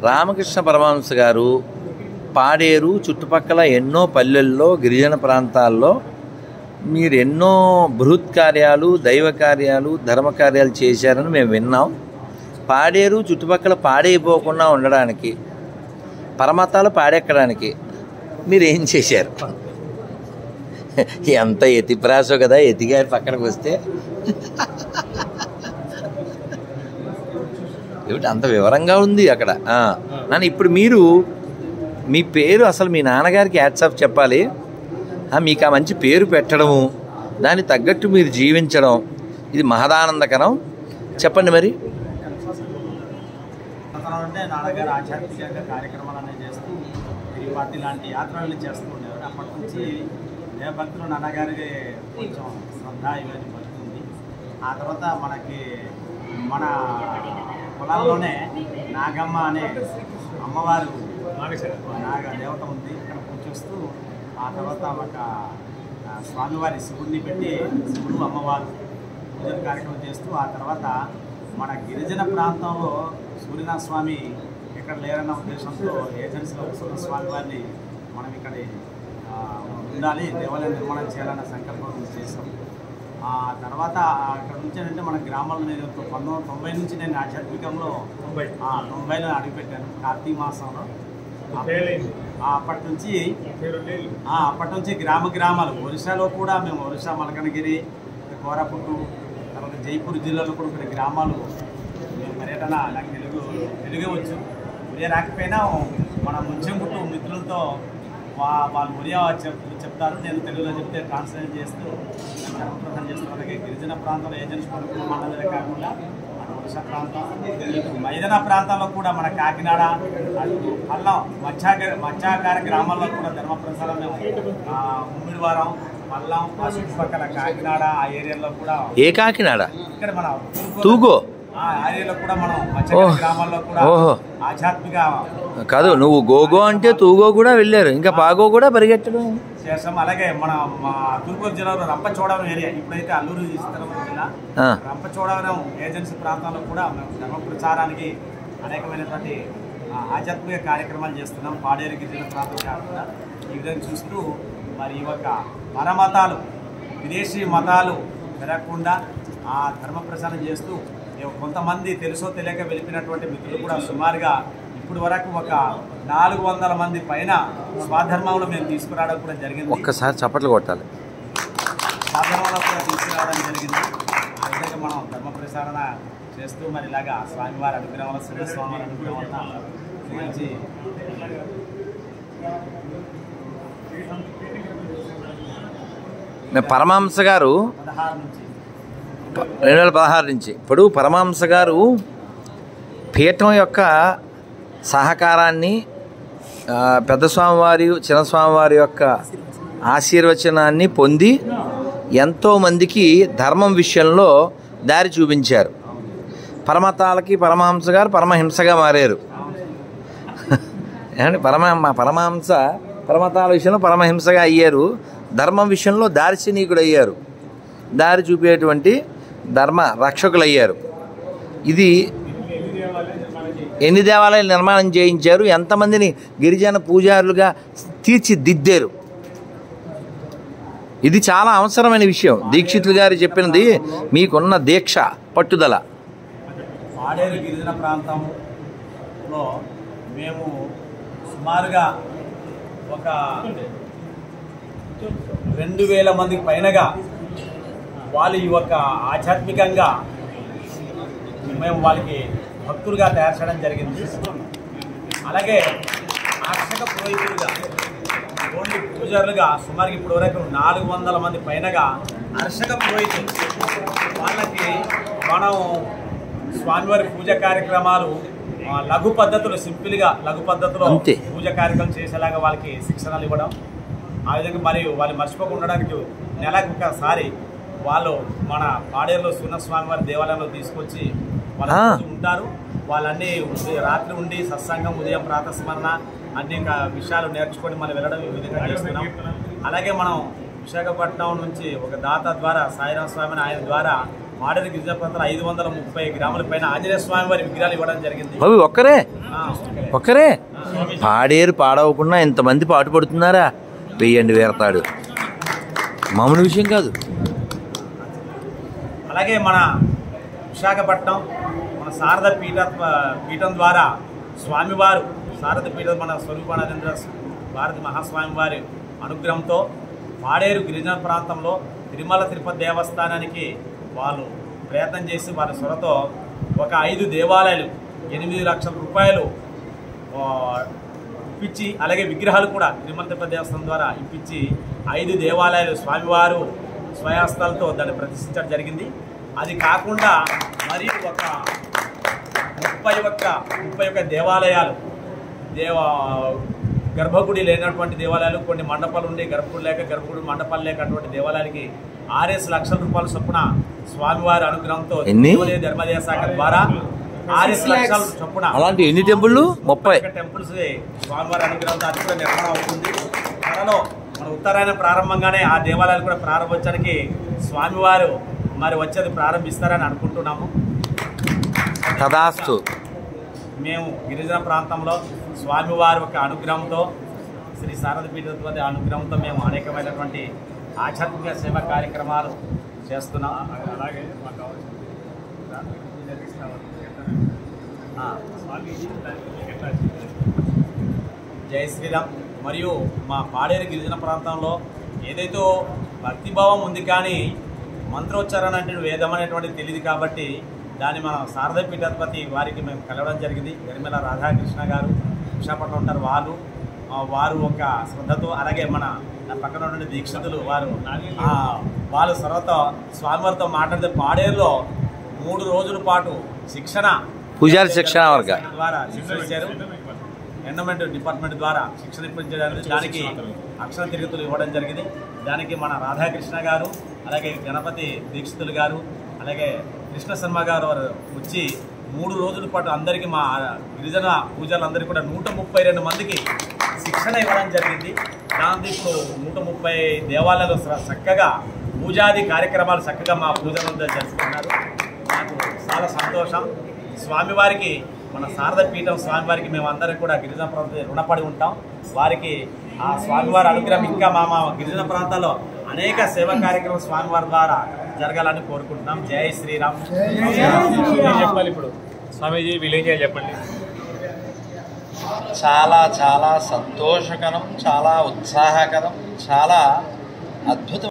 రామకృష్ణ పరమహంస గారు పాడేరు చుట్టుపక్కల ఎన్నో పల్లెల్లో గిరిజన ప్రాంతాల్లో మీరు ఎన్నో బృహత్ కార్యాలు, దైవ కార్యాలు, ధర్మ కార్యాలు చేశారని మేము విన్నాం. పాడేరు చుట్టుపక్కల పాడైపోకుండా ఉండడానికి, పరమతాలు పాడెక్కడానికి మీరు ఏం చేశారు? ఎంత ఎతిప్రాసో కదా, ఎతిగారి పక్కనకు వస్తే ఏమిటి అంత వివరంగా ఉంది అక్కడ. నన్ను ఇప్పుడు మీరు మీ పేరు అసలు మీ నాన్నగారికి హ్యాట్సాప్ చెప్పాలి. మీకు ఆ మంచి పేరు పెట్టడము, దానికి తగ్గట్టు మీరు జీవించడం, ఇది మహదానందకరం. చెప్పండి మరి. అంటే నాన్నగారు ఆధ్యాత్మికంగా కార్యక్రమాలన్నీ చేస్తూ తిరుపతి లాంటి యాత్రలు చేస్తూ ఉండేవారు. అప్పటి నుంచి దేవభక్తులు నాన్నగారికి కొంచెం శ్రద్ధ ఇవన్నీ పడుతుంది. ఆ తర్వాత మనకి మన పొలాల్లోనే నాగమ్మ అనే అమ్మవారు నాగ దేవత ఉంది, ఇక్కడ పూజిస్తూ ఆ తర్వాత ఒక స్వామివారి శివుడిని పెట్టి శివుడు అమ్మవారు పూజల కార్యక్రమం చేస్తూ ఆ తర్వాత మన గిరిజన ప్రాంతంలో సూర్యనాథ స్వామి ఇక్కడ లేరన్న ఉద్దేశంతో ఏజెన్సీలో స్వామి వారిని మనం ఇక్కడ ఉండాలి, దేవాలయం నిర్మాణం చేయాలన్న సంకల్పం చేసాం. ఆ తర్వాత అక్కడ నుంచి అంటే మన గ్రామాల్లో నేను 1990 నుంచి నేను ఆధ్యాత్మికంలో 90లో అడుగుపెట్టాను కార్తీక మాసంలో. అప్పటి నుంచి గ్రామాలు ఒరిస్సాలో కూడా మేము ఒరిస్సా, మల్కనగిరి, కోరాపుట్టు, తర్వాత జైపూర్ జిల్లాలో కూడా కొన్ని గ్రామాలు పర్యటన. నాకు తెలుగే వచ్చు, ఒరియా రాకపోయినా మన ముంచెంగుట్టు మిత్రులతో వాళ్ళు ఒరియా చెప్తారు, నేను తెలుగులో చెప్తే ట్రాన్స్లేట్ చేస్తూ ధర్మప్రసారం చేస్తాను. అలాగే గిరిజన ప్రాంతంలో ఏజెన్సీ పడుకున్న మండలే కాకుండా ఒరిస్సా ప్రాంతం, మైదాన ప్రాంతాల్లో కూడా మన కాకినాడ, అల్లం, మత్స్యాకార గ్రామాల్లో కూడా ధర్మప్రసారం మేము ముమ్మిడివారం, మల్లం, ఆ చుట్టుపక్కల కాకినాడ ఆ ఏరియాలో కూడా. ఏ కాకినాడ? ఇక్కడ మన తూగో ఆ ఏరియాలో కూడా మనం మత్స్యాకార గ్రామాల్లో కూడా ఆధ్యాత్మిక కాదు. నువ్వు గోగో అంటే తూగో కూడా వెళ్ళారు, ఇంకా పాగో కూడా పరిగెట్టడం చేస్తాం. అలాగే మన తూర్పుగోదావరి జిల్లాలో రంపచోడవరం ఏరియా, ఇప్పుడైతే అల్లూరు జిల్లా రంపచోడవరం ఏజెన్సీ ప్రాంతాల్లో కూడా మేము ధర్మ ప్రచారానికి అనేకమైనటువంటి ఆధ్యాత్మిక కార్యక్రమాలు చేస్తున్నాం. పాడేరు గిరిజన ప్రాంతం కాకుండా ఈ విధంగా చూస్తూ మరి ఒక పరమతాలు, విదేశీ మతాలు పెరగకుండా ఆ ధర్మ ప్రచారం చేస్తూ కొంతమంది తెలుసో తెలియక వెళ్ళిపోయినటువంటి మిత్రులు కూడా సుమారుగా ఇప్పుడు వరకు ఒక 400 మంది పైన స్వాధర్మంలో మేము తీసుకురావడం కూడా జరిగింది. ఒక్కసారి చప్పట్లు కొట్టాలి. స్వాధర్మంలో కూడా తీసుకురావడం జరిగింది. ఆ విధంగా మనం ధర్మ ప్రసారణ చేస్తూ మరి ఇలాగా స్వామివారి అనుగ్రహం వల్ల, శ్రీస్వామివారి అనుగ్రహం వల్ల మంచి పరమహంస గారు 2016 నుంచి ఇప్పుడు పరమహంస గారు పీఠం యొక్క సహకారాన్ని, పెద్ద స్వామివారి, చిన్న స్వామివారి యొక్క ఆశీర్వచనాన్ని పొంది ఎంతోమందికి ధర్మం విషయంలో దారి చూపించారు. పరమతాలకి పరమహంస గారు పరమహింసగా మారారు. ఏమంటే పరమహంస పరమతాల విషయంలో పరమహింసగా అయ్యారు, ధర్మం విషయంలో దార్శనికుడు అయ్యారు, దారి చూపేటువంటి ధర్మ రక్షకులు అయ్యారు. ఇది ఎన్ని దేవాలయాలు నిర్మాణం చేయించారు, ఎంతమందిని గిరిజన పూజారులుగా తీర్చిదిద్దారు. ఇది చాలా అవసరమైన విషయం. దీక్షితులు గారు చెప్పినది మీకున్న దీక్ష, పట్టుదల. పాడేరు గిరిజన ప్రాంతంలో మేము సుమారుగా ఒక 2000 మందికి పైనగా వాళ్ళు ఈ యొక్క ఆధ్యాత్మికంగా మేము వాళ్ళకి భక్తులుగా తయారు చేయడం జరిగింది. అలాగే అర్చక పురోహితులుగా, ఓన్లీ పూజారులుగా సుమారుగా ఇప్పుడు వరకు 400 మంది పైనగా అర్చక పురోహితులు. వాళ్ళకి మనం స్వామివారి పూజ కార్యక్రమాలు లఘు పద్ధతులు, సింపుల్గా లఘు పద్ధతిలో పూజ కార్యక్రమం చేసేలాగా వాళ్ళకి శిక్షణలు ఇవ్వడం. ఆ విధంగా మరియు వాళ్ళు మర్చిపోకుండా ఉండడానికి నెలకు ఒకసారి వాళ్ళు మన పాడేరులో సూర్యస్వామివారి దేవాలయంలో తీసుకొచ్చి వాళ్ళు ఉంటారు. వాళ్ళన్నీ రాత్రి ఉండి సత్సంగం, ఉదయం ప్రాతస్మరణ అన్ని విషయాలు నేర్చుకొని మనం వెళ్ళడం ఈ విధంగా చేస్తున్నాం. అలాగే మనం విశాఖపట్నం నుంచి ఒక దాత ద్వారా, సాయిరామ స్వామిని, ఆయన ద్వారా పాడేరు గిరిజన ప్రాంతాలు 530 గ్రాముల పైన ఆంజనేయ స్వామి వారి విగ్రహాలు ఇవ్వడం జరిగింది. అవి ఒక్కరే పాడేరు పాడవకుండా ఇంతమంది పాటుపడుతున్నారా? వెయ్యండి వేరతాడు, మామూలు విషయం కాదు. అలాగే మన విశాఖపట్నం మన శారద పీఠం ద్వారా స్వామివారు శారద పీఠం మన స్వరూపానంద భారతి మహాస్వామి వారి అనుగ్రహంతో పాడేరు గిరిజన ప్రాంతంలో తిరుమల తిరుపతి దేవస్థానానికి వాళ్ళు ప్రయత్నం చేసి వారి స్వరతో ఒక 5 దేవాలయాలు 8 లక్షల రూపాయలు ఇప్పించి, అలాగే విగ్రహాలు కూడా తిరుమల తిరుపతి దేవస్థానం ద్వారా ఇప్పించి 5 దేవాలయాలు స్వామివారు స్వయాస్తాలతో దాన్ని ప్రతిష్ఠించడం జరిగింది. అది కాకుండా మరియు ఒక 31 దేవాలయాలు గర్భగుడి లేనటువంటి దేవాలయాలు, కొన్ని మండపాలు ఉండి గర్భగుడి మండపాలు లేక అటువంటి దేవాలయాలకి 6 లక్షల రూపాయల చొప్పున స్వామివారి అనుగ్రహంతో ధర్మదేవ శాఖ ద్వారా 6 లక్షల చొప్పున అలాంటి ఎన్ని టెంపుల్ 30 టెంపుల్స్ స్వామివారి అనుగ్రహంతో అది కూడా నిర్మాణం అవుతుంది. త్వరలో మన ఉత్తరాయణ ప్రారంభంగానే ఆ దేవాలయాలు కూడా ప్రారంభించడానికి స్వామివారు మరి వచ్చేది ప్రారంభిస్తారని అనుకుంటున్నాము. తదాస్తు. మేము గిరిజన ప్రాంతంలో స్వామివారి యొక్క అనుగ్రహంతో శ్రీ శారద పీఠోత్పత్తి అనుగ్రహంతో మేము అనేకమైనటువంటి ఆధ్యాత్మిక సేవా కార్యక్రమాలు చేస్తున్నాం. అలాగే జై శ్రీరామ్. మరియు మా పాడేరు గిరిజన ప్రాంతంలో ఏదైతే భక్తిభావం ఉంది కానీ మంత్రోచ్చారణ అంటే వేదం అనేటువంటిది తెలియదు కాబట్టి దాన్ని మన శారద పీఠాధిపతి వారికి మేము కలవడం జరిగింది. గరిమెల రాధాకృష్ణ గారు విశాఖపట్నం ఉంటారు. వారు ఒక శ్రద్ధతో, అలాగే మన పక్కన ఉన్న దీక్షితులు వాళ్ళు సర్వతో స్వామివారితో మాట్లాడితే పాడేరులో 3 రోజుల పాటు పూజారి శిక్షణ ద్వారా శిక్షణ ఇచ్చారు. ఎండోమెంట్ డిపార్ట్మెంట్ ద్వారా శిక్షణ ఇప్పించడానికి దానికి అక్షర తిరుగుతులు ఇవ్వడం జరిగింది. దానికి మన రాధాకృష్ణ గారు, అలాగే గణపతి దీక్షితులు గారు, అలాగే కృష్ణ శర్మ గారు వచ్చి 3 రోజుల పాటు అందరికీ మా గిరిజన పూజలందరికీ కూడా 132 మందికి శిక్షణ ఇవ్వడం జరిగింది. దాంతో ఇప్పుడు 130 దేవాలయాలు చక్కగా పూజాది కార్యక్రమాలు చక్కగా మా పూజలంతా జరుపుకున్నారు. నాకు చాలా సంతోషం. స్వామివారికి మన శారద పీఠం స్వామివారికి మేము అందరం కూడా గిరిజన ప్రాంతాలు రుణపడి ఉంటాం. వారికి ఆ స్వామివారి అనుగ్రహం ఇంకా మా గిరిజన ప్రాంతాల్లో అనేక సేవా కార్యక్రమాలు స్వామివారి ద్వారా జరగాలని కోరుకుంటున్నాం. జై శ్రీరామ్. చెప్పాలి ఇప్పుడు స్వామీజీ వీలేం చేయాలి చెప్పండి. చాలా చాలా సంతోషకరం, చాలా ఉత్సాహకరం, చాలా అద్భుతం.